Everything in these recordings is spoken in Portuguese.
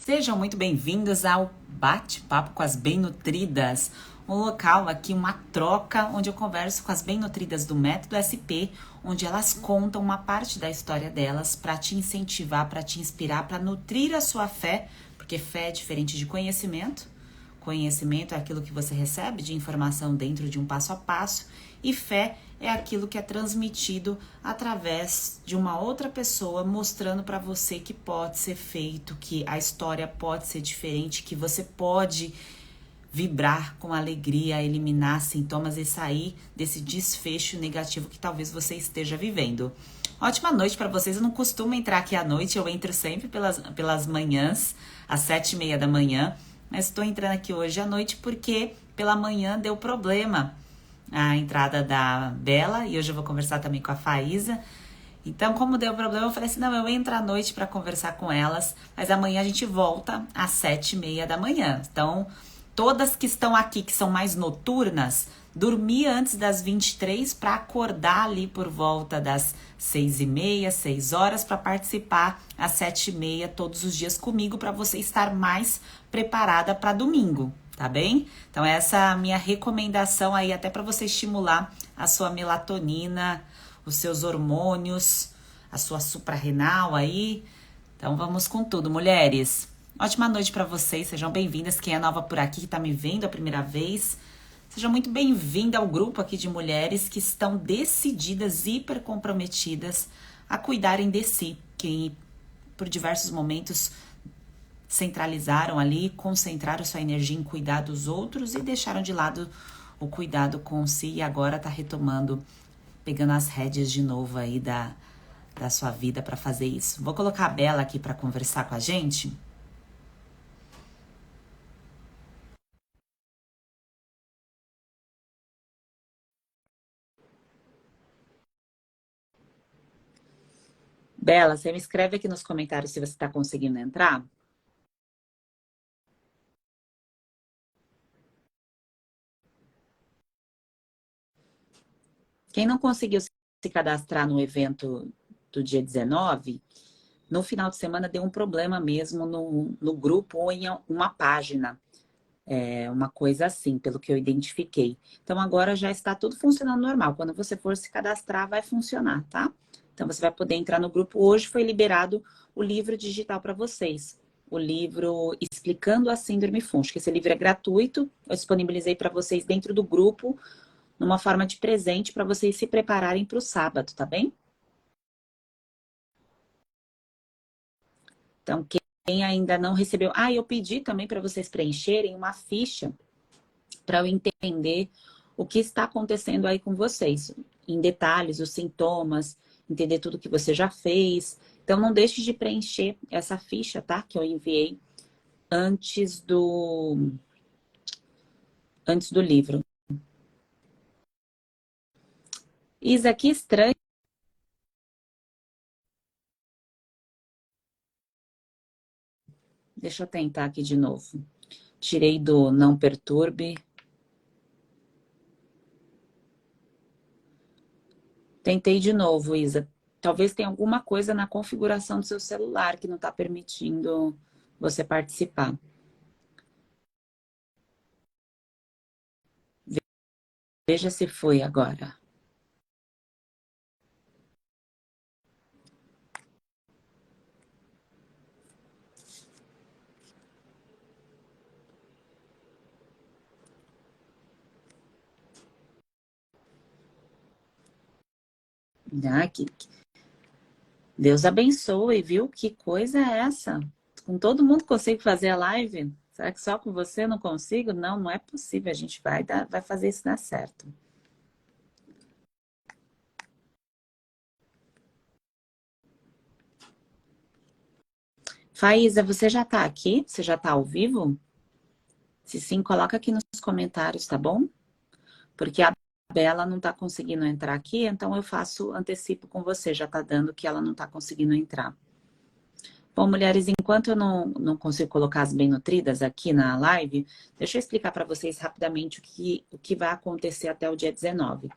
Sejam muito bem-vindos ao Bate-Papo com as Bem-Nutridas, um local aqui, uma troca, onde eu converso com as bem-nutridas do Método SP, onde elas contam uma parte da história delas para te incentivar, para te inspirar, para nutrir a sua fé, porque fé é diferente de conhecimento. Conhecimento é aquilo que você recebe de informação dentro de um passo a passo, e fé é aquilo que é transmitido através de uma outra pessoa mostrando para você que pode ser feito, que a história pode ser diferente, que você pode vibrar com alegria, eliminar sintomas e sair desse desfecho negativo que talvez você esteja vivendo. Ótima noite para vocês. Eu não costumo entrar aqui à noite, eu entro sempre pelas manhãs, às 7:30 da manhã, mas estou entrando aqui hoje à noite porque pela manhã deu problema a entrada da Bela, e hoje eu vou conversar também com a Faísa. Então, como deu problema, eu falei assim, não, eu entro à noite para conversar com elas, mas amanhã a gente volta às 7:30 da manhã. Então, todas que estão aqui, que são mais noturnas, dormir antes das 23 para acordar ali por volta das 6:30, 6 horas, para participar às 7:30 todos os dias comigo, para você estar mais preparada para domingo. Tá bem? Então, essa é a minha recomendação aí, até para você estimular a sua melatonina, os seus hormônios, a sua suprarrenal aí. Então, vamos com tudo, mulheres. Ótima noite para vocês, sejam bem-vindas. Quem é nova por aqui, que tá me vendo a primeira vez, seja muito bem-vinda ao grupo aqui de mulheres que estão decididas, hiper comprometidas a cuidarem de si, que por diversos momentos centralizaram ali, concentraram sua energia em cuidar dos outros e deixaram de lado o cuidado com si, e agora tá retomando, pegando as rédeas de novo aí da sua vida para fazer isso. Vou colocar a Bela aqui para conversar com a gente. Bela, você me escreve aqui nos comentários se você está conseguindo entrar. Quem não conseguiu se cadastrar no evento do dia 19, no final de semana deu um problema mesmo no grupo ou em uma página. É uma coisa assim, pelo que eu identifiquei. Então, agora já está tudo funcionando normal. Quando você for se cadastrar, vai funcionar, tá? Então, você vai poder entrar no grupo. Hoje foi liberado o livro digital para vocês. O livro Explicando a Síndrome Funch, que esse livro é gratuito. Eu disponibilizei para vocês dentro do grupo, numa forma de presente, para vocês se prepararem para o sábado, tá bem? Então, quem ainda não recebeu... Ah, eu pedi também para vocês preencherem uma ficha para eu entender o que está acontecendo aí com vocês, em detalhes, os sintomas, entender tudo que você já fez. Então, não deixe de preencher essa ficha, tá? Que eu enviei antes do livro. Isa, que estranho. Deixa eu tentar aqui de novo. Tirei do não perturbe. Tentei de novo, Isa. Talvez tenha alguma coisa na configuração do seu celular que não está permitindo você participar. Veja se foi agora. Ah, Deus abençoe, viu? Que coisa é essa? Com todo mundo consigo fazer a live? Será que só com você eu não consigo? Não, não é possível. A gente vai fazer isso dar certo. Faísa, você já tá aqui? Você já tá ao vivo? Se sim, coloca aqui nos comentários, tá bom? Porque a Bela não tá conseguindo entrar aqui, então eu faço antecipo com você. Já tá dando que ela não tá conseguindo entrar. Bom, mulheres, enquanto eu não consigo colocar as bem-nutridas aqui na live, deixa eu explicar para vocês rapidamente o que vai acontecer até o dia 19.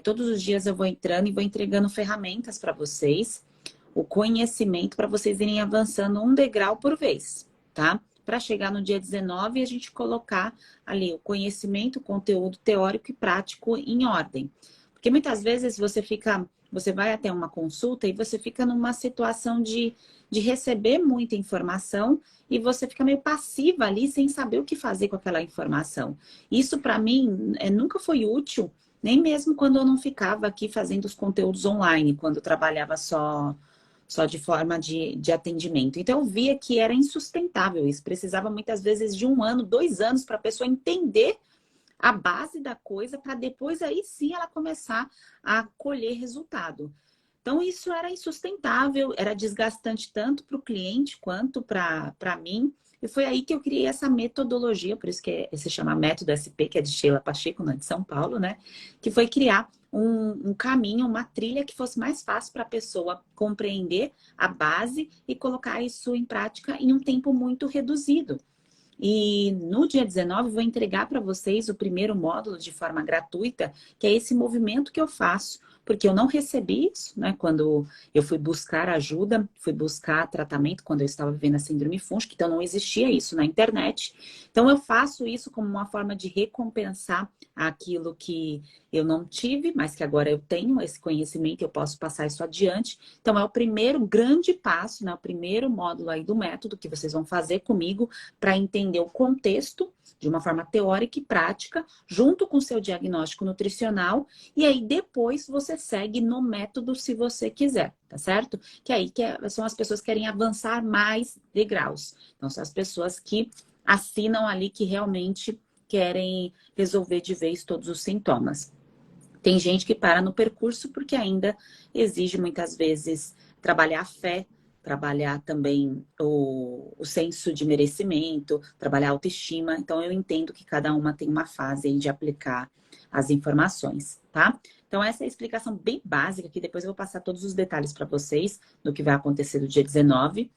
Todos os dias eu vou entrando e vou entregando ferramentas para vocês, o conhecimento para vocês irem avançando um degrau por vez, tá? Para chegar no dia 19 e a gente colocar ali o conhecimento, o conteúdo teórico e prático em ordem. Porque muitas vezes você vai até uma consulta e você fica numa situação de receber muita informação e você fica meio passiva ali sem saber o que fazer com aquela informação. Isso para mim nunca foi útil, nem mesmo quando eu não ficava aqui fazendo os conteúdos online, quando eu trabalhava só de forma de atendimento. Então, eu via que era insustentável isso. Precisava muitas vezes de 1 ano, 2 anos para a pessoa entender a base da coisa para depois aí sim ela começar a colher resultado. Então, isso era insustentável, era desgastante tanto para o cliente quanto para mim. E foi aí que eu criei essa metodologia, por isso que se chama Método SP, que é de Sheila Pacheco, né, de São Paulo, né? Que foi criar um caminho, uma trilha que fosse mais fácil para a pessoa compreender a base e colocar isso em prática em um tempo muito reduzido. E no dia 19 vou entregar para vocês o primeiro módulo de forma gratuita, que é esse movimento que eu faço, porque eu não recebi isso, né? Quando eu fui buscar ajuda, fui buscar tratamento quando eu estava vivendo a síndrome fúngica, então não existia isso na internet. Então eu faço isso como uma forma de recompensar aquilo que eu não tive, mas que agora eu tenho esse conhecimento, eu posso passar isso adiante. Então é o primeiro grande passo, né? O primeiro módulo aí do método que vocês vão fazer comigo para entender o contexto de uma forma teórica e prática, junto com o seu diagnóstico nutricional, e aí depois você segue no método se você quiser, tá certo? Que aí são as pessoas que querem avançar mais degraus. Então, são as pessoas que assinam ali que realmente querem resolver de vez todos os sintomas. Tem gente que para no percurso porque ainda exige muitas vezes trabalhar a fé, trabalhar também o senso de merecimento, trabalhar a autoestima. Então, eu entendo que cada uma tem uma fase aí de aplicar as informações, tá? Então, essa é a explicação bem básica, que depois eu vou passar todos os detalhes para vocês do que vai acontecer no dia 19.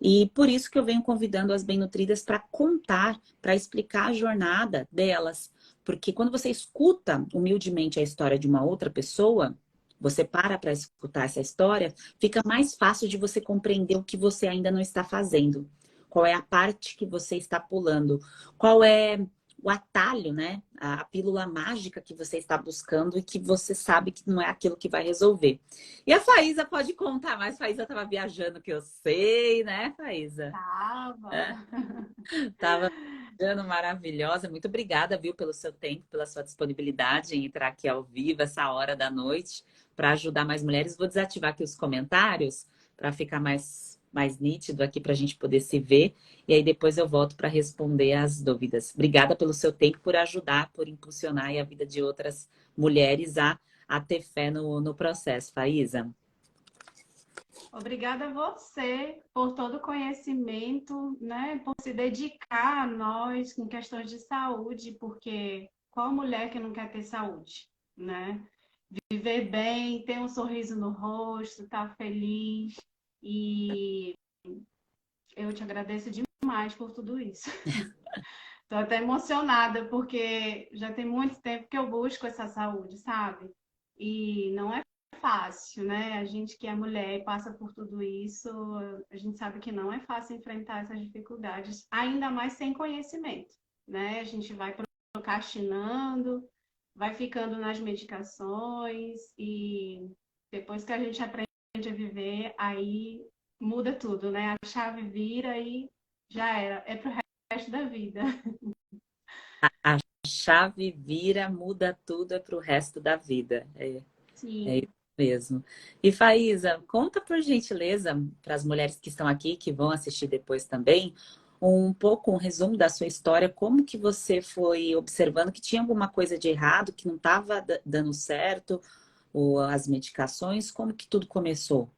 E por isso que eu venho convidando as bem-nutridas para contar, para explicar a jornada delas. Porque quando você escuta humildemente a história de uma outra pessoa, você para escutar essa história, fica mais fácil de você compreender o que você ainda não está fazendo. Qual é a parte que você está pulando? Qual é o atalho, né? A pílula mágica que você está buscando e que você sabe que não é aquilo que vai resolver. E a Faísa pode contar mais. Faísa estava viajando, que eu sei, né, Faísa? Tava. Tava viajando, maravilhosa. Muito obrigada, viu, pelo seu tempo, pela sua disponibilidade em entrar aqui ao vivo, essa hora da noite, para ajudar mais mulheres. Vou desativar aqui os comentários para ficar mais nítido aqui para a gente poder se ver. E aí depois eu volto para responder as dúvidas. Obrigada pelo seu tempo, por ajudar, por impulsionar aí a vida de outras mulheres a ter fé no processo, Faísa. Obrigada a você por todo o conhecimento, né? Por se dedicar a nós em questões de saúde, porque qual mulher que não quer ter saúde, né? Viver bem, ter um sorriso no rosto, estar feliz. E eu te agradeço demais por tudo isso. Estou até emocionada, porque já tem muito tempo que eu busco essa saúde, sabe? E não é fácil, né? A gente que é mulher e passa por tudo isso, a gente sabe que não é fácil enfrentar essas dificuldades, ainda mais sem conhecimento, né? A gente vai procrastinando, vai ficando nas medicações e depois que a gente aprende a viver, aí muda tudo, né? A chave vira e já era. É pro resto da vida. A chave vira, muda tudo, é para o resto da vida. É Sim. isso mesmo. E Faísa, conta por gentileza para as mulheres que estão aqui, que vão assistir depois também, um pouco um resumo da sua história, como que você foi observando que tinha alguma coisa de errado, que não estava dando certo, ou as medicações, como que tudo começou?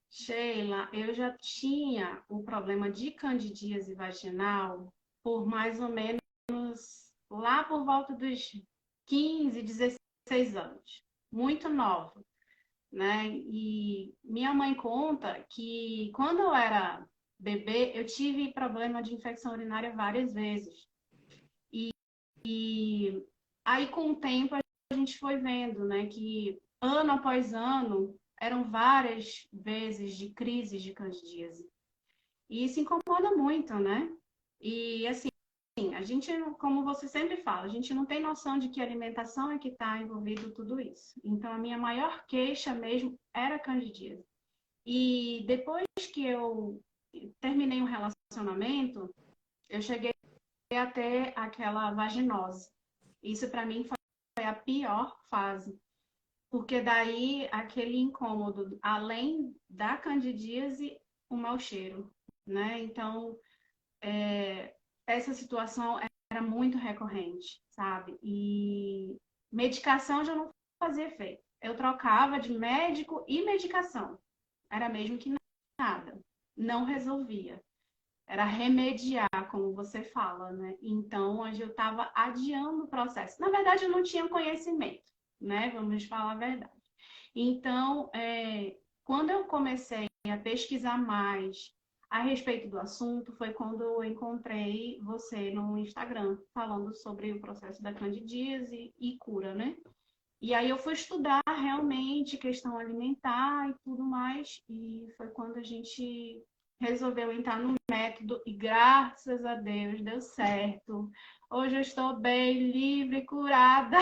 Sheila, eu já tinha o problema de candidíase vaginal por mais ou menos lá por volta dos 15, 16 anos. Muito nova, né? E minha mãe conta que quando eu era bebê, eu tive problema de infecção urinária várias vezes. E aí, com o tempo, a gente foi vendo, né, que ano após ano eram várias vezes de crises de candidíase. E isso incomoda muito, né? E assim, a gente, como você sempre fala, a gente não tem noção de que alimentação é que está envolvido tudo isso. Então, a minha maior queixa mesmo era candidíase. E depois que eu terminei um relacionamento, eu cheguei a ter aquela vaginose. Isso para mim foi a pior fase, porque daí aquele incômodo, além da candidíase, o mau cheiro, né? Então, essa situação era muito recorrente, sabe? E medicação já não fazia efeito. Eu trocava de médico e medicação. Era mesmo que nada. Não resolvia. Era remediar, como você fala, né? Então, hoje eu estava adiando o processo. Na verdade, eu não tinha conhecimento, né? Vamos falar a verdade. Então, quando eu comecei a pesquisar mais a respeito do assunto, foi quando eu encontrei você no Instagram, falando sobre o processo da candidíase e cura, né? E aí eu fui estudar realmente questão alimentar e tudo mais, e foi quando a gente resolveu entrar no método, e graças a Deus deu certo. Hoje eu estou bem, livre, curada,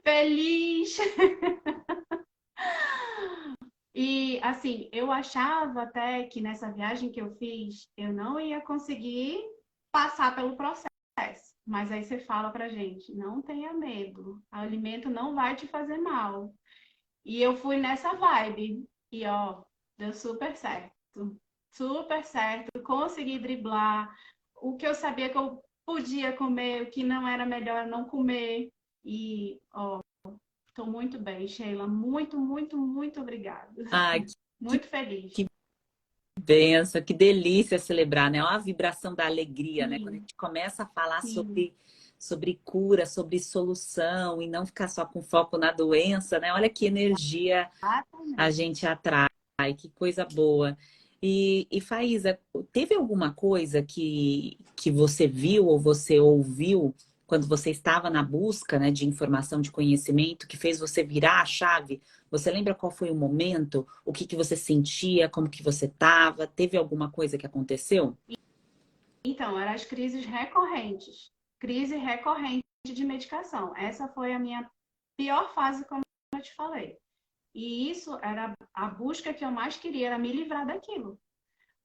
feliz. E assim, eu achava até que nessa viagem que eu fiz, eu não ia conseguir passar pelo processo. Mas aí você fala pra gente, não tenha medo, o alimento não vai te fazer mal. E eu fui nessa vibe. E ó, deu super certo. Super certo. Consegui driblar o que eu sabia que eu podia comer, o que não era melhor não comer. E ó, estou muito bem, Sheila. Muito, muito, muito obrigada. Ai, que, Muito feliz. que benção, que delícia celebrar, né? Olha a vibração da alegria, né? Quando a Sim, gente começa a falar sim. sobre cura, sobre solução e não ficar só com foco na doença, né? Olha que energia a Exatamente. gente atrai, que coisa boa. E Faísa, teve alguma coisa que você viu ou você ouviu quando você estava na busca, né, de informação, de conhecimento, que fez você virar a chave? Você lembra qual foi o momento? O que que você sentia? Como que você estava? Teve alguma coisa que aconteceu? Então, eram as crises recorrentes. Crise recorrente de medicação. Essa foi a minha pior fase, como eu te falei. E isso era a busca que eu mais queria, era me livrar daquilo.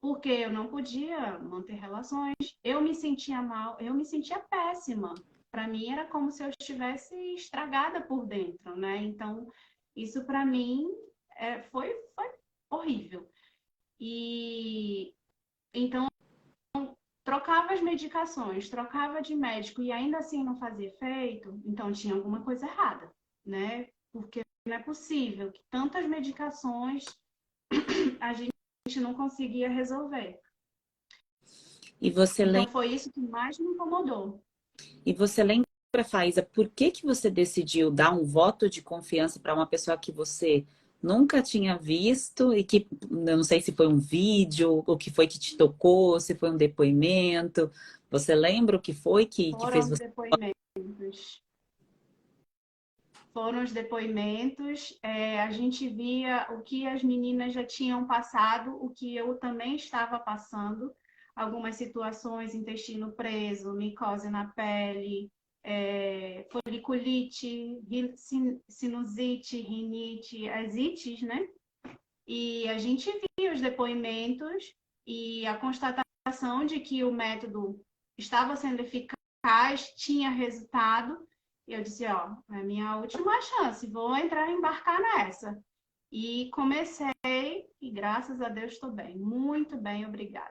Porque eu não podia manter relações, eu me sentia mal, eu me sentia péssima. Para mim era como se eu estivesse estragada por dentro, né? Então, isso para mim foi horrível. E então trocava as medicações, trocava de médico e ainda assim não fazia efeito, então tinha alguma coisa errada, né? Porque não é possível que tantas medicações a gente não conseguia resolver. E você Então lembra, foi isso que mais me incomodou. e você lembra, Faísa, por que que você decidiu dar um voto de confiança para uma pessoa que você nunca tinha visto e que, eu não sei se foi um vídeo, o que foi que te tocou, se foi um depoimento. Você lembra o que foi que Foram fez os você? depoimentos. Foram os depoimentos. A gente via o que as meninas já tinham passado, o que eu também estava passando. Algumas situações, intestino preso, micose na pele, foliculite, sinusite, rinite, as ites, né? E a gente via os depoimentos e a constatação de que o método estava sendo eficaz, tinha resultado. E eu disse, ó, é a minha última chance, vou entrar e embarcar nessa. E comecei, e graças a Deus estou bem. Muito bem, obrigada.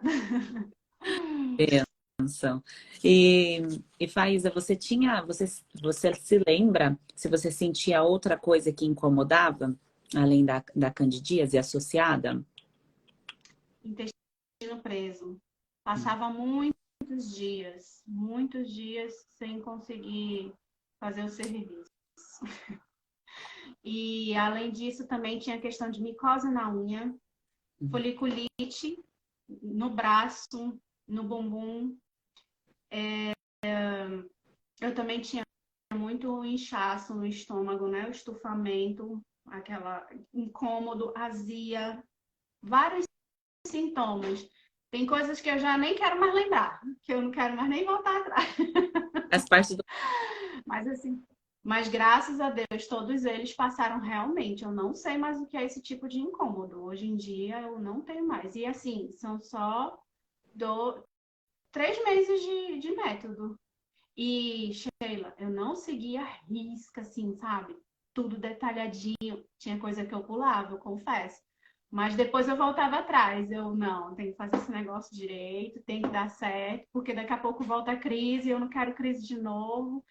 Bênção. E, e Faísa, você se lembra se você sentia outra coisa que incomodava, além da candidíase associada? Intestino preso. Hum. Passava muitos dias sem conseguir fazer o serviço. E além disso, também tinha a questão de micose na unha, Uhum. foliculite no braço, no bumbum. Eu também tinha muito inchaço no estômago, né? O estufamento. aquela incômodo, azia, vários sintomas. Tem coisas que eu já nem quero mais lembrar, que eu não quero mais nem voltar atrás. Faz parte do... Mas assim, mas graças a Deus, todos eles passaram realmente. Eu não sei mais o que é esse tipo de incômodo. Hoje em dia eu não tenho mais. E assim, são só 3 meses de método. E, Sheila, eu não seguia a risca, assim, sabe? Tudo detalhadinho. Tinha coisa que eu pulava, eu confesso. Mas depois eu voltava atrás. Eu, não, tem que fazer esse negócio direito, tem que dar certo, porque daqui a pouco volta a crise, eu não quero crise de novo.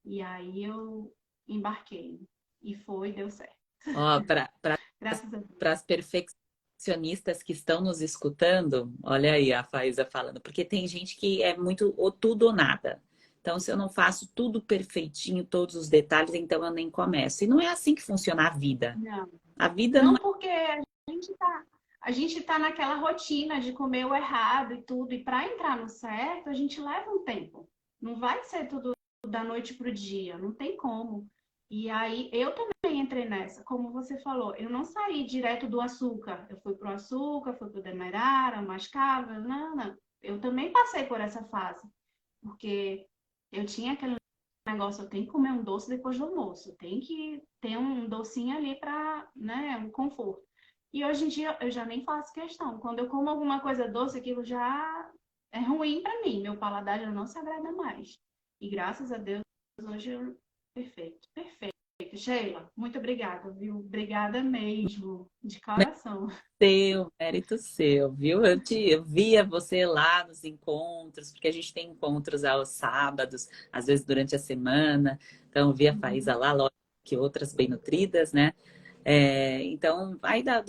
E aí eu embarquei. E foi, deu certo. Ó, Graças a Deus. para as perfeccionistas que estão nos escutando, olha aí a Faísa falando, porque tem gente que é muito ou tudo ou nada. Então, se eu não faço tudo perfeitinho, todos os detalhes, então eu nem começo. E não é assim que funciona a vida. Não, A vida não não é. porque a gente tá naquela rotina de comer o errado e tudo, e para entrar no certo, a gente leva um tempo. Não vai ser tudo da noite pro dia, não tem como. E aí eu também entrei nessa, como você falou, eu não saí direto do açúcar. Eu fui pro açúcar, fui pro demerara, mascava, não, não. Eu também passei por essa fase, porque eu tinha aquele negócio, eu tenho que comer um doce depois do almoço, tem que ter um docinho ali para, né, um conforto. E hoje em dia eu já nem faço questão. Quando eu como alguma coisa doce, aquilo já é ruim para mim. Meu paladar já não se agrada mais. E graças a Deus, hoje eu... Perfeito, perfeito. Sheila, muito obrigada, viu? Obrigada mesmo, de coração. Seu, mérito seu, viu? Eu via você lá nos encontros, porque a gente tem encontros aos sábados, às vezes durante a semana. Então, eu via a Faísa Uhum. lá, lógico que outras bem nutridas, né? É, então, vai dar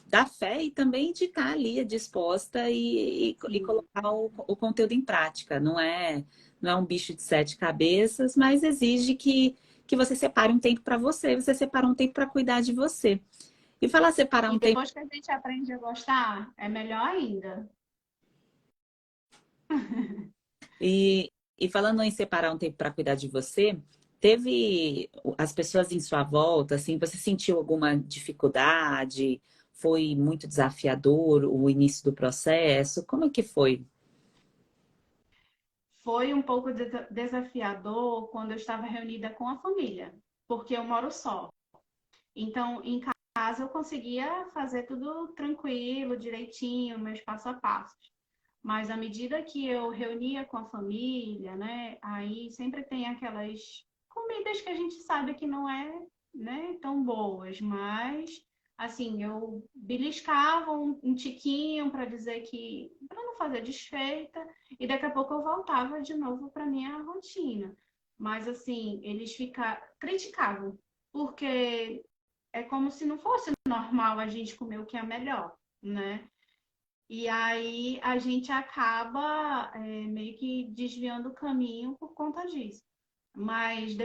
da fé e também de estar ali disposta e Sim. colocar o conteúdo em prática. Não é um bicho de sete cabeças, mas exige que você separe um tempo para você separa um tempo para cuidar de você. E falar separar E um tempo. depois que a gente aprende a gostar, é melhor ainda. E falando em separar um tempo para cuidar de você, teve as pessoas em sua volta, assim, você sentiu alguma dificuldade? Foi muito desafiador o início do processo? Como é que foi? Foi um pouco desafiador quando eu estava reunida com a família, porque eu moro só. Então, em casa eu conseguia fazer tudo tranquilo, direitinho, meus passo a passo. Mas à medida que eu reunia com a família, né, aí sempre tem aquelas comidas que a gente sabe que não é, né, tão boas, mas assim, eu beliscava um tiquinho para dizer que para não fazer desfeita e daqui a pouco eu voltava de novo para minha rotina. Mas assim, eles criticavam, porque é como se não fosse normal a gente comer o que é melhor, né? E aí a gente acaba meio que desviando o caminho por conta disso. Mas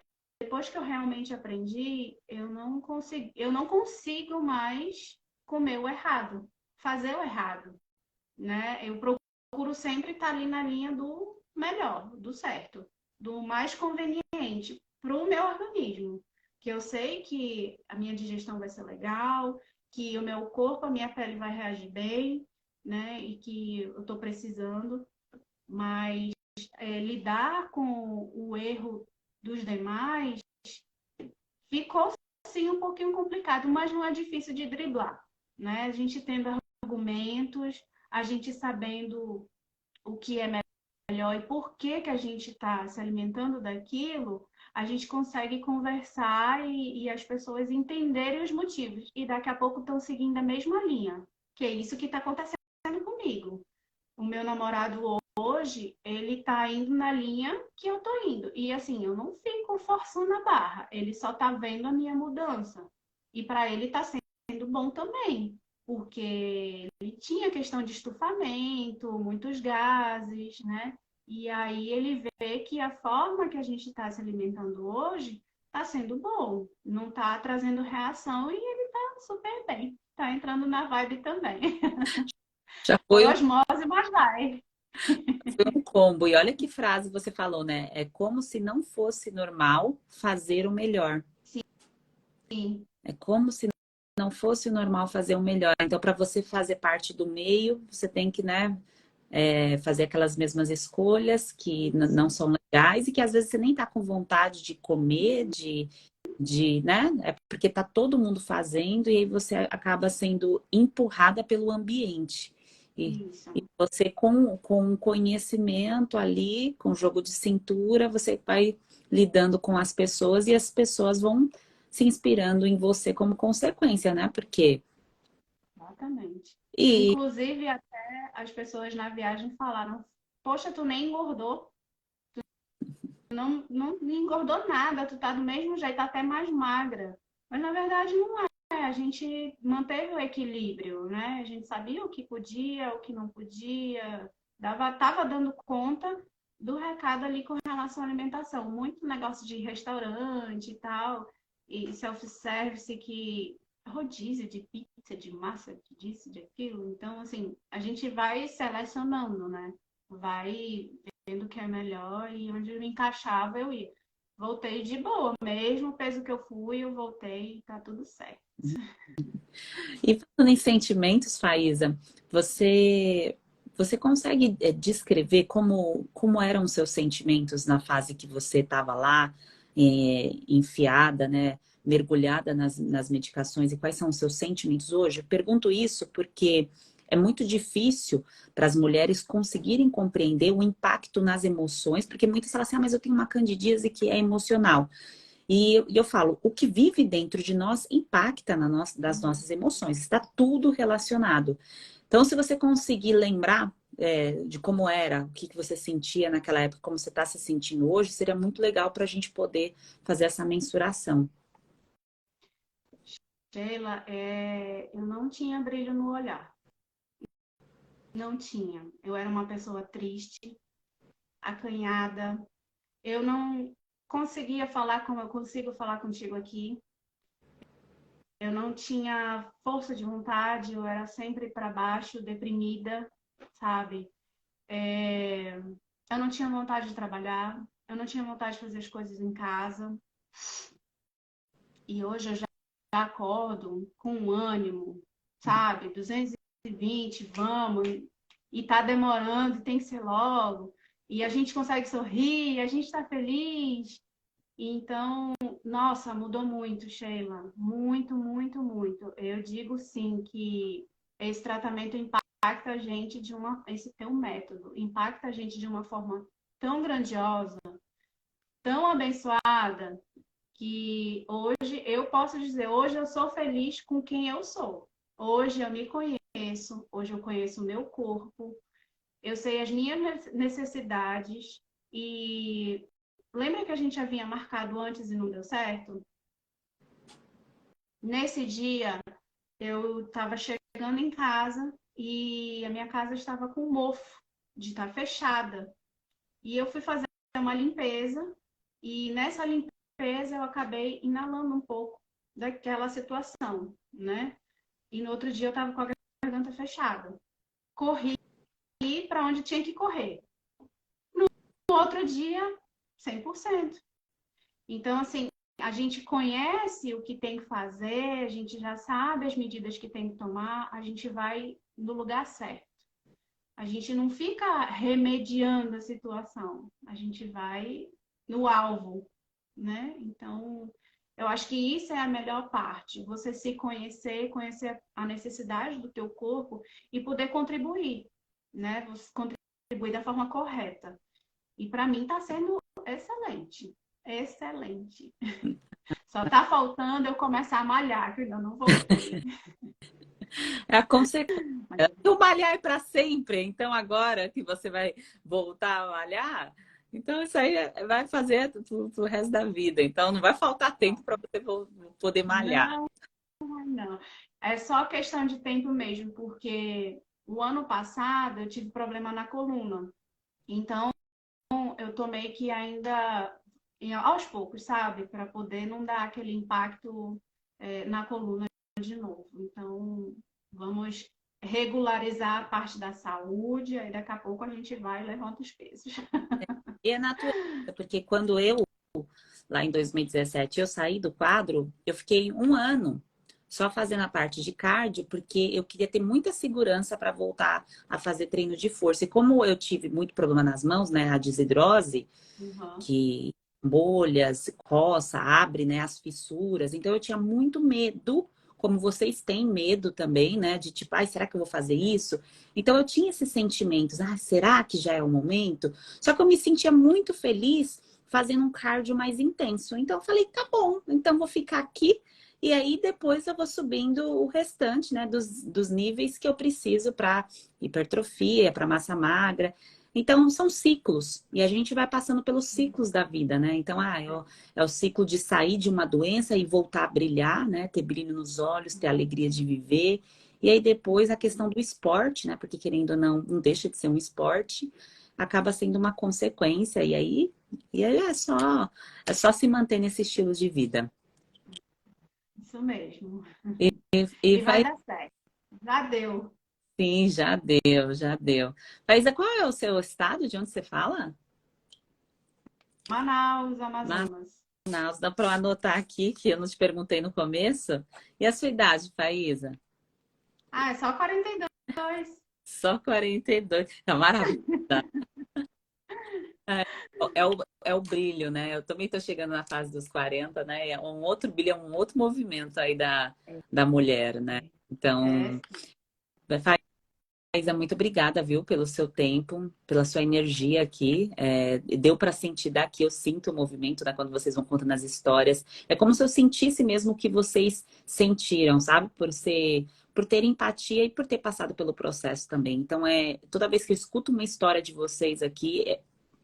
depois que eu realmente aprendi, eu não consigo mais comer o errado, fazer o errado, né? Eu procuro sempre estar ali na linha do melhor, do certo, do mais conveniente para o meu organismo. Que eu sei que a minha digestão vai ser legal, que o meu corpo, a minha pele vai reagir bem, né? E que eu estou precisando, mas lidar com o erro dos demais ficou sim um pouquinho complicado, mas não é difícil de driblar, né? A gente tendo argumentos, a gente sabendo o que é melhor e por que que a gente está se alimentando daquilo, a gente consegue conversar e as pessoas entenderem os motivos. E daqui a pouco estão seguindo a mesma linha, que é isso que está acontecendo comigo. O meu namorado hoje, ele tá indo na linha que eu tô indo. E assim, eu não fico forçando a barra. Ele só tá vendo a minha mudança. E para ele tá sendo bom também, porque ele tinha questão de estufamento, muitos gases, né? E aí ele vê que a forma que a gente está se alimentando hoje está sendo bom, não está trazendo reação e ele está super bem. Está entrando na vibe também. Já Foi foi um, osmose, mas vai. foi um combo. E olha que frase você falou, né? É como se não fosse normal fazer o melhor. É como se não fosse o normal fazer o melhor. Então, para você fazer parte do meio, você tem que, né, fazer aquelas mesmas escolhas que não são legais e que às vezes você nem tá com vontade de comer, né? É porque tá todo mundo fazendo e aí você acaba sendo empurrada pelo ambiente. E Isso. você com conhecimento ali, com jogo de cintura, você vai lidando com as pessoas e as pessoas vão se inspirando em você como consequência, né? Porque Exatamente. e Inclusive, até as pessoas na viagem falaram: Poxa, tu nem engordou, não engordou nada, tu tá do mesmo jeito, tá até mais magra. Mas na verdade não é. A gente manteve o equilíbrio, né? A gente sabia o que podia, o que não podia, tava dando conta do recado ali com relação à alimentação. Muito negócio de restaurante e tal, e self-service que rodízio de pizza, de massa, disso, de aquilo. Então, assim, a gente vai selecionando, né? Vai vendo o que é melhor e onde eu me encaixava eu ia. Voltei de boa, mesmo o peso que eu fui, eu voltei, tá tudo certo. E falando em sentimentos, Faísa, você consegue descrever como eram os seus sentimentos na fase que você estava lá, enfiada, né, mergulhada nas medicações, e quais são os seus sentimentos hoje? Eu pergunto isso porque é muito difícil para as mulheres conseguirem compreender o impacto nas emoções, porque muitas falam assim, mas eu tenho uma candidíase que é emocional. E eu falo, o que vive dentro de nós impacta das nossas emoções, está tudo relacionado. Então, se você conseguir lembrar de como era, o que você sentia naquela época, como você está se sentindo hoje, seria muito legal para a gente poder fazer essa mensuração. Sheila, eu não tinha brilho no olhar. Não tinha. Eu era uma pessoa triste, acanhada. Eu não conseguia falar como eu consigo falar contigo aqui. Eu não tinha força de vontade, eu era sempre para baixo, deprimida, sabe? É, Eu não tinha vontade de trabalhar, eu não tinha vontade de fazer as coisas em casa. E hoje eu já acordo com um ânimo, sabe? 220, vamos, e tá demorando, tem que ser logo. E a gente consegue sorrir, a gente tá feliz. Então, nossa, mudou muito, Sheila. Muito, muito, muito. Eu digo sim que esse tratamento impacta a gente esse teu método, impacta a gente de uma forma tão grandiosa, tão abençoada, que hoje eu posso dizer, hoje eu sou feliz com quem eu sou. Hoje eu me conheço, hoje eu conheço o meu corpo, eu sei as minhas necessidades e lembra que a gente havia marcado antes e não deu certo? Nesse dia eu estava chegando em casa e a minha casa estava com mofo de estar fechada. E eu fui fazer uma limpeza e nessa limpeza eu acabei inalando um pouco daquela situação, né? E no outro dia eu estava com a garganta fechada. Corri para onde tinha que correr. No outro dia, 100%. Então, assim, a gente conhece o que tem que fazer, a gente já sabe as medidas que tem que tomar, a gente vai no lugar certo. A gente não fica remediando a situação, a gente vai no alvo, né? Então, eu acho que isso é a melhor parte, você se conhecer, conhecer a necessidade do teu corpo e poder contribuir, né? Você contribuir da forma correta. E para mim está sendo excelente, excelente. Só tá faltando eu começar a malhar, que eu ainda não voltei. É a consequência. Mas O malhar é para sempre, então agora que você vai voltar a malhar, então isso aí vai fazer pro resto da vida. Então não vai faltar tempo para você poder malhar. não, não. É só questão de tempo mesmo, porque o ano passado eu tive problema na coluna. Então eu tomei que ainda aos poucos, sabe? Para poder não dar aquele impacto na coluna de novo. Então, vamos regularizar a parte da saúde, aí daqui a pouco a gente vai e levanta os pesos. E é natural, porque quando eu lá em 2017, eu saí do quadro, eu fiquei um ano só fazendo a parte de cardio, porque eu queria ter muita segurança para voltar a fazer treino de força. E como eu tive muito problema nas mãos, né, a desidrose, Uhum. que bolhas, coça, abre, né, as fissuras. Então eu tinha muito medo, como vocês têm medo também, né, de tipo, ai, será que eu vou fazer isso? Então eu tinha esses sentimentos, ah, será que já é o momento? Só que eu me sentia muito feliz fazendo um cardio mais intenso. Então eu falei, tá bom, então vou ficar aqui. E aí depois eu vou subindo o restante, né, dos níveis que eu preciso para hipertrofia, para massa magra. Então, são ciclos. E a gente vai passando pelos ciclos da vida, né? Então, é o ciclo de sair de uma doença e voltar a brilhar, né? Ter brilho nos olhos, ter alegria de viver. E aí, depois, a questão do esporte, né? Porque, querendo ou não, não deixa de ser um esporte, acaba sendo uma consequência. E aí é só se manter nesse estilo de vida. Isso mesmo. E E vai vai dar certo. Já deu. sim, já deu, já deu. Faísa, qual é o seu estado? De onde você fala? Manaus, Amazonas. Manaus, dá para anotar aqui, que eu não te perguntei no começo. E a sua idade, Faísa? Ah, é só 42. Só 42. Tá maravilha. É o brilho, né? Eu também estou chegando na fase dos 40, né? É um outro brilho, é um outro movimento aí da mulher, né? É, Então, Isa, muito obrigada, viu, pelo seu tempo, pela sua energia aqui. Deu para sentir daqui, eu sinto o movimento, né, quando vocês vão contando as histórias. É como se eu sentisse mesmo o que vocês sentiram, sabe? Por ter empatia e por ter passado pelo processo também. Então, toda vez que eu escuto uma história de vocês aqui,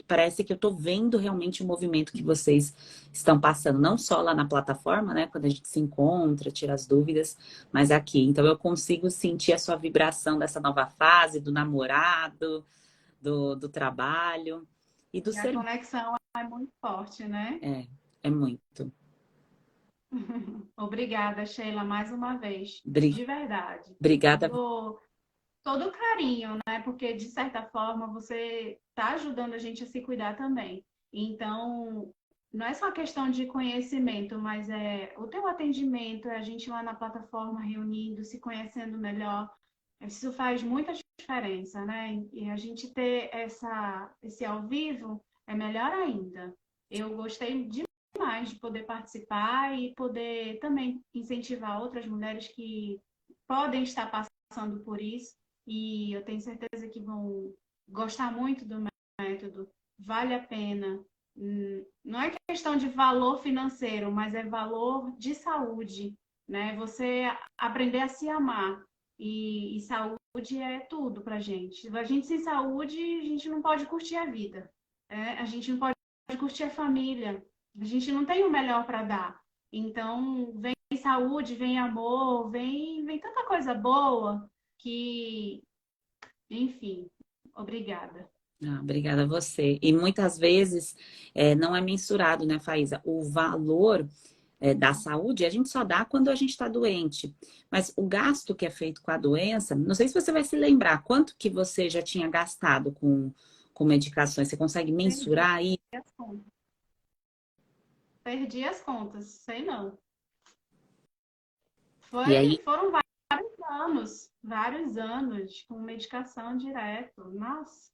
parece que eu estou vendo realmente o movimento que vocês estão passando, não só lá na plataforma, né, quando a gente se encontra, tira as dúvidas, mas aqui. Então eu consigo sentir a sua vibração dessa nova fase, do namorado, do trabalho e do e a serviço. conexão é muito forte, né? É muito. Obrigada, Sheila, mais uma vez. Bri- De verdade. Obrigada. Todo carinho, né? Porque, de certa forma, você está ajudando a gente a se cuidar também. Então, não é só questão de conhecimento, mas é o teu atendimento, é a gente lá na plataforma reunindo, se conhecendo melhor. Isso faz muita diferença, né? E a gente ter esse ao vivo é melhor ainda. Eu gostei demais de poder participar e poder também incentivar outras mulheres que podem estar passando por isso e eu tenho certeza que vão gostar muito do método. Vale a pena. Não é questão de valor financeiro, mas é valor de saúde, né? Você aprender a se amar. E saúde é tudo pra gente. A gente sem saúde, a gente não pode curtir a vida. A gente não pode curtir a família. A gente não tem o melhor para dar. Então, vem saúde, vem amor, vem tanta coisa boa que, enfim, obrigada. Obrigada a você. E muitas vezes não é mensurado, né, Faísa? O valor da saúde, a gente só dá quando a gente está doente. Mas o gasto que é feito com a doença, não sei se você vai se lembrar, quanto que você já tinha gastado com medicações? Você consegue Perdi mensurar aí? as contas. Perdi as contas, sei não. E aí, Foram vários anos com medicação direto. Nossa,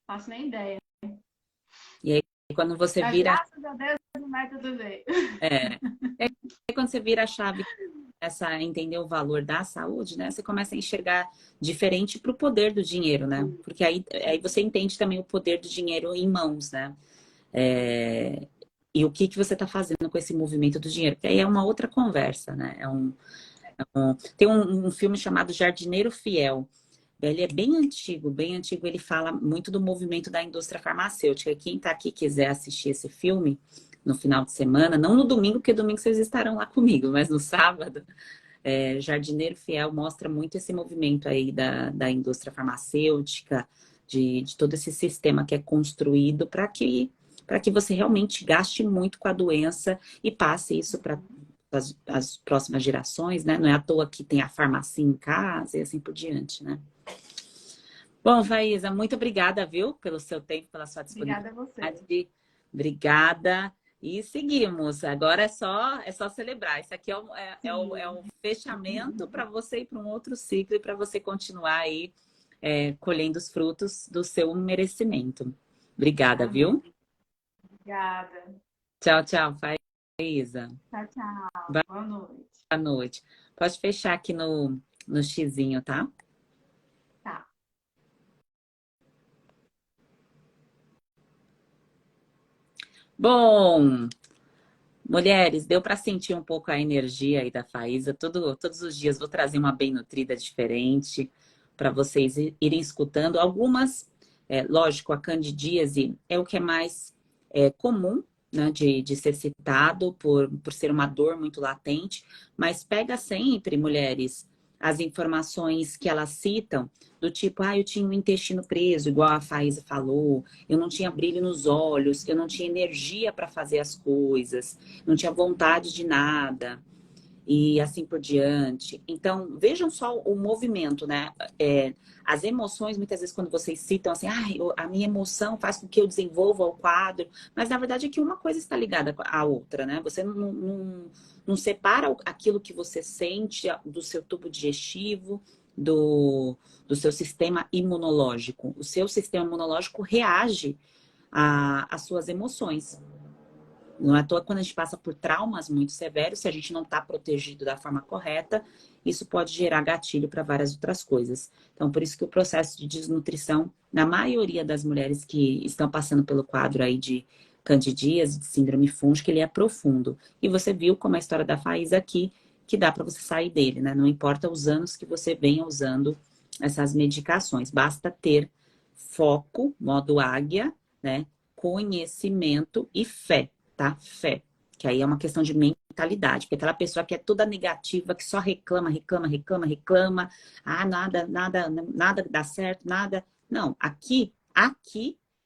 faço nem ideia. e aí quando você Mas vira, graças a Deus o método veio. é, é, quando você vira a chave, começa a entender o valor da saúde, né? Você começa a enxergar diferente para o poder do dinheiro, né? Porque aí você entende também o poder do dinheiro em mãos, né? É, e o que você está fazendo com esse movimento do dinheiro? Porque aí é uma outra conversa, né? Tem um filme chamado Jardineiro Fiel. Ele é bem antigo, bem antigo. Ele fala muito do movimento da indústria farmacêutica. Quem está aqui quiser assistir esse filme no final de semana, não no domingo, porque domingo vocês estarão lá comigo, mas no sábado, Jardineiro Fiel mostra muito esse movimento aí da indústria farmacêutica, de todo esse sistema que é construído para que você realmente gaste muito com a doença e passe isso para as próximas gerações, né? Não é à toa que tem a farmácia em casa e assim por diante, né? Bom, Faísa, muito obrigada, viu, pelo seu tempo, pela sua Obrigada a você. disponibilidade. Obrigada. E seguimos. Agora é só celebrar. Isso aqui é Sim. um fechamento para você ir para um outro ciclo e para você continuar aí colhendo os frutos do seu merecimento. Obrigada, Amém. viu? Obrigada. Tchau, tchau, Faísa. Tchau, tchau. Boa Boa noite. noite. Pode fechar aqui no xizinho, tá? Tá. Bom, mulheres, deu para sentir um pouco a energia aí da Faísa. Todos os dias vou trazer uma bem nutrida diferente para vocês irem escutando. Algumas, lógico, a candidíase é o que é mais comum, né, de ser citado por ser uma dor muito latente, mas pega sempre, mulheres, as informações que elas citam, do tipo, eu tinha o intestino preso, igual a Faísa falou, eu não tinha brilho nos olhos, eu não tinha energia para fazer as coisas, não tinha vontade de nada e assim por diante. Então, vejam só o movimento, né? As emoções, muitas vezes, quando vocês citam assim, a minha emoção faz com que eu desenvolva o quadro, mas na verdade é que uma coisa está ligada à outra, né? Você não separa aquilo que você sente do seu tubo digestivo. Do seu sistema imunológico. O seu sistema imunológico reage às suas emoções. Não é à toa quando a gente passa por traumas muito severos, se a gente não está protegido da forma correta, isso pode gerar gatilho para várias outras coisas. Então, por isso que o processo de desnutrição, na maioria das mulheres que estão passando pelo quadro aí de candidíase, de síndrome fúngica, ele é profundo. E você viu como a história da Faísa aqui, que dá para você sair dele, né? Não importa os anos que você venha usando essas medicações, basta ter foco, modo águia, né? Conhecimento e fé, tá? Fé. Que aí é uma questão de mentalidade. Porque aquela pessoa que é toda negativa, que só reclama, reclama, reclama, reclama. Nada dá certo, nada. Não, aqui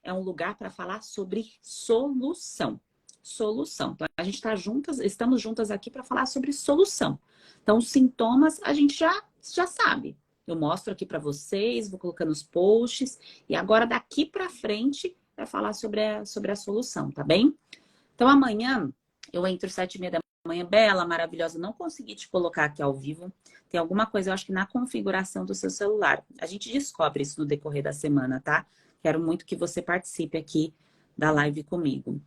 é um lugar para falar sobre solução. Solução. Então, a gente está juntas, estamos juntas aqui para falar sobre solução. Então, os sintomas a gente já sabe. Eu mostro aqui para vocês, vou colocando os posts. E agora, daqui para frente, vai falar sobre a solução, tá bem? Então, amanhã eu entro às 7h30 da manhã. Bela, maravilhosa, não consegui te colocar aqui ao vivo. Tem alguma coisa, eu acho que na configuração do seu celular. A gente descobre isso no decorrer da semana, tá? Quero muito que você participe aqui da live comigo.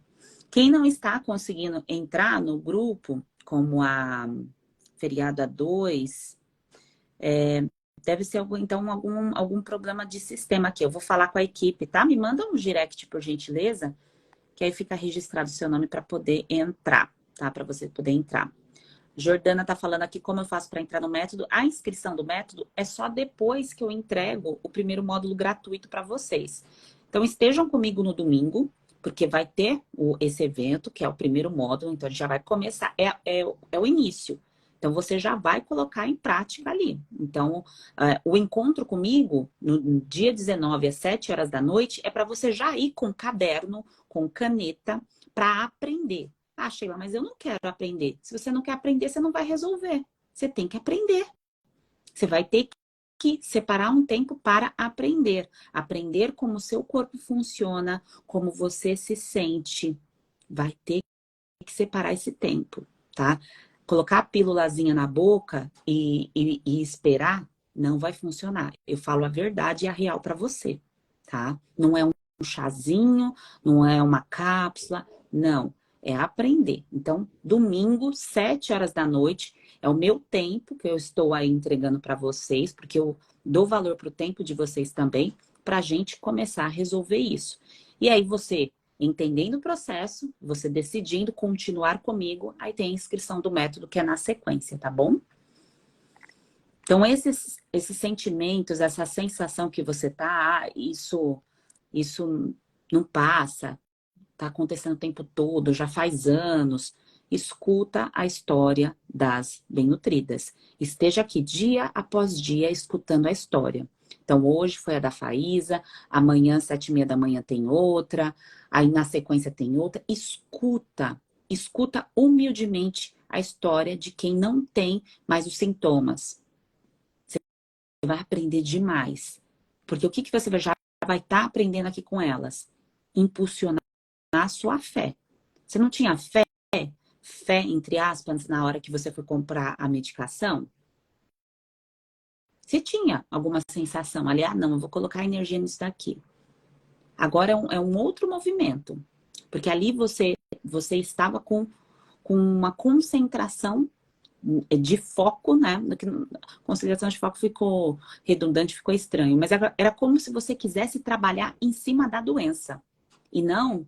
Quem não está conseguindo entrar no grupo, como a Feriado A2, deve ser algum problema de sistema aqui. Eu vou falar com a equipe, tá? Me manda um direct, por gentileza, que aí fica registrado o seu nome para poder entrar, tá? Para você poder entrar. Jordana tá falando aqui como eu faço para entrar no método. A inscrição do método é só depois que eu entrego o primeiro módulo gratuito para vocês. Então estejam comigo no domingo, porque vai ter esse evento, que é o primeiro módulo, então a gente já vai começar, é o início. Então você já vai colocar em prática ali. Então, o encontro comigo, no dia 19, às 7 horas da noite, é para você já ir com caderno, com caneta, para aprender. Sheila, mas eu não quero aprender. Se você não quer aprender, você não vai resolver. Você tem que aprender. Você vai ter que separar um tempo para aprender. Aprender como o seu corpo funciona, como você se sente. Vai ter que separar esse tempo, tá? Colocar a pílulazinha na boca e esperar não vai funcionar. Eu falo a verdade e a real para você, tá? Não é um chazinho, não é uma cápsula, não. É aprender. Então, domingo, 7 horas da noite, é o meu tempo que eu estou aí entregando para vocês, porque eu dou valor para o tempo de vocês também, para a gente começar a resolver isso. E aí você entendendo o processo, você decidindo continuar comigo, aí tem a inscrição do método que é na sequência, tá bom? Então, esses sentimentos, essa sensação que você tá, isso não passa, tá acontecendo o tempo todo, já faz anos. Escuta a história das bem-nutridas. Esteja aqui dia após dia escutando a história. Então, hoje foi a da Faísa, amanhã, 7h30 da manhã, tem outra, aí na sequência tem outra. Escuta humildemente a história de quem não tem mais os sintomas. Você vai aprender demais. Porque o que você já vai estar aprendendo aqui com elas? Impulsionar a sua fé. Você não tinha fé, entre aspas, na hora que você foi comprar a medicação? Você tinha alguma sensação ali, ah, não, eu vou colocar energia nisso daqui. Agora é um outro movimento. Porque ali você estava com uma concentração de foco, né? Concentração de foco ficou redundante, ficou estranho. Mas era como se você quisesse trabalhar em cima da doença. E não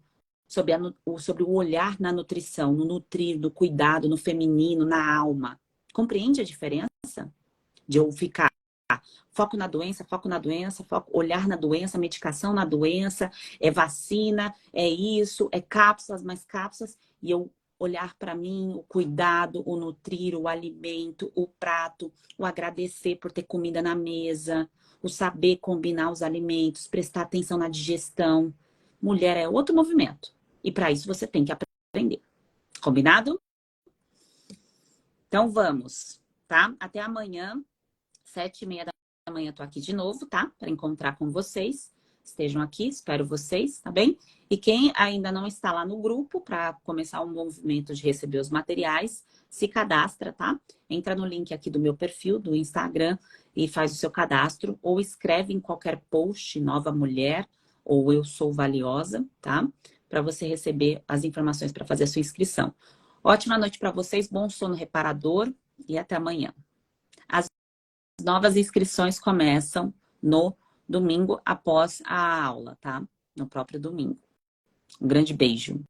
sobre o olhar na nutrição, no nutrir, no cuidado, no feminino, na alma. Compreende a diferença? De eu ficar foco na doença, olhar na doença, medicação na doença, é vacina, é isso, é cápsulas, mais cápsulas, e eu olhar para mim, o cuidado, o nutrir, o alimento, o prato, o agradecer por ter comida na mesa, o saber combinar os alimentos, prestar atenção na digestão. Mulher é outro movimento. E para isso você tem que aprender. Combinado? Então vamos, tá? Até amanhã. 7h30 da manhã eu tô aqui de novo, tá? Para encontrar com vocês. Estejam aqui, espero vocês, tá bem? E quem ainda não está lá no grupo para começar um movimento de receber os materiais, se cadastra, tá? Entra no link aqui do meu perfil, do Instagram, e faz o seu cadastro, ou escreve em qualquer post, Nova Mulher, ou Eu Sou Valiosa, tá? Para você receber as informações para fazer a sua inscrição. Ótima noite para vocês, bom sono reparador e até amanhã. Novas inscrições começam no domingo após a aula, tá? No próprio domingo. Um grande beijo.